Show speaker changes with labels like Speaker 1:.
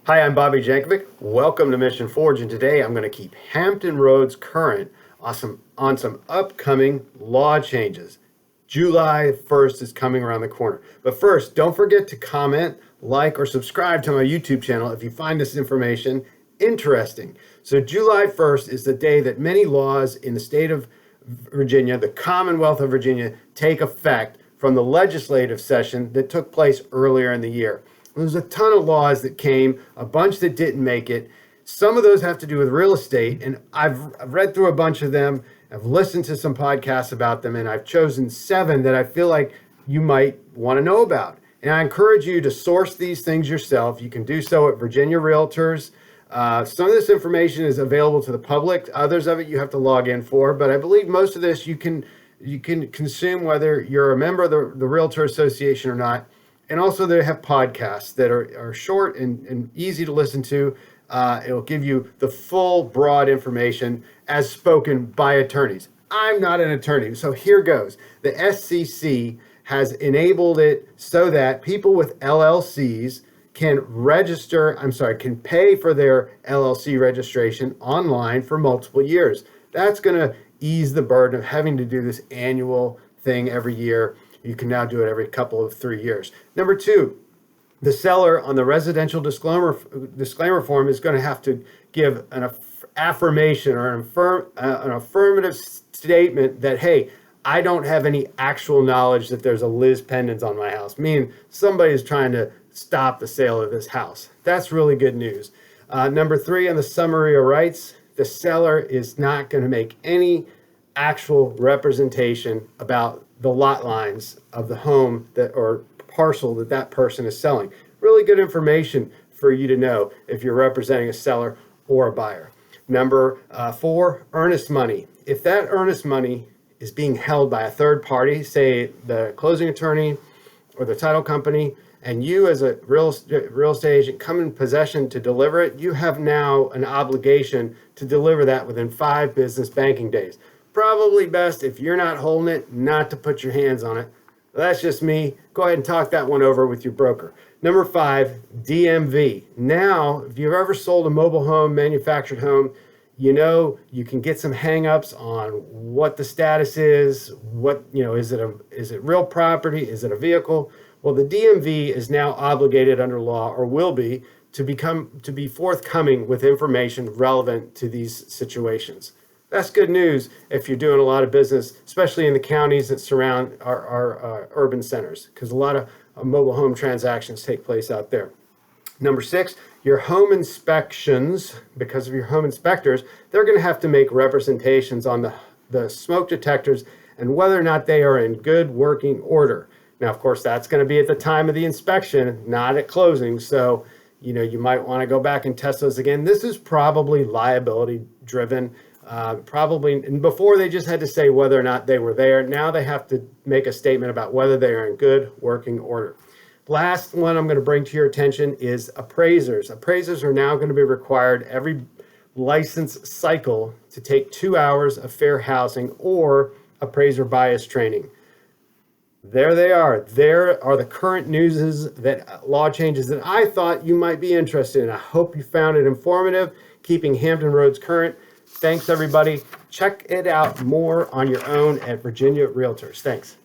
Speaker 1: Hi, I'm Bobby Jankovic. Welcome to Mission Forge, and today I'm going to keep Hampton Roads current on some upcoming law changes. July 1st is coming around the corner. But first, don't forget to comment, like, or subscribe to my YouTube channel if you find this information interesting. So July 1st is the day that many laws in the state of Virginia, the Commonwealth of Virginia, take effect from the legislative session that took place earlier in the year. There's a ton of laws that came, a bunch that didn't make it. Some of those have to do with real estate, and I've read through a bunch of them. I've listened to some podcasts about them, and I've chosen 7 that I feel like you might want to know about. And I encourage you to source these things yourself. You can do so at Virginia Realtors. Some of this information is available to the public. Others of it you have to log in for, but I believe most of this you can consume whether you're a member of the Realtor Association or not. And also they have podcasts that are short and easy to listen to. It'll give you the full broad information as spoken by attorneys. I'm not an attorney, so here goes. The SCC has enabled it so that people with LLCs can pay for their LLC registration online for multiple years. That's going to ease the burden of having to do this annual thing every year. You can now do it every couple of 3 years. Number 2, the seller on the residential disclaimer form is going to have to give an affirmation or an affirmative statement that, hey, I don't have any actual knowledge that there's a Liz Pendens on my house, meaning somebody is trying to stop the sale of this house. That's really good news. Number 3, on the summary of rights, the seller is not going to make any actual representation about the lot lines of the home or parcel that person is selling. Really good information for you to know if you're representing a seller or a buyer. Number 4, earnest money. If that earnest money is being held by a third party, say the closing attorney or the title company, and you as a real estate agent come in possession to deliver it, you have now an obligation to deliver that within 5 business banking days. Probably best, if you're not holding it, not to put your hands on it. That's just me. Go ahead and talk that one over with your broker. Number 5, DMV. Now, if you've ever sold a mobile home, manufactured home, you know you can get some hang-ups on what the status is. Is it real property? Is it a vehicle? Well, the DMV is now obligated under law, or will be, to be forthcoming with information relevant to these situations. That's good news if you're doing a lot of business, especially in the counties that surround our urban centers, because a lot of mobile home transactions take place out there. Number 6, your home inspections, because of your home inspectors, they're going to have to make representations on the smoke detectors and whether or not they are in good working order. Now, of course, that's going to be at the time of the inspection, not at closing. So, you might want to go back and test those again. This is probably liability driven. And before they just had to say whether or not they were there. Now they have to make a statement about whether they are in good working order. Last one I'm going to bring to your attention is appraisers. Appraisers are now going to be required every license cycle to take 2 hours of fair housing or appraiser bias training. There they are. There are the current law changes that I thought you might be interested in. I hope you found it informative, keeping Hampton Roads current. Thanks, everybody. Check it out more on your own at Virginia Realtors. Thanks.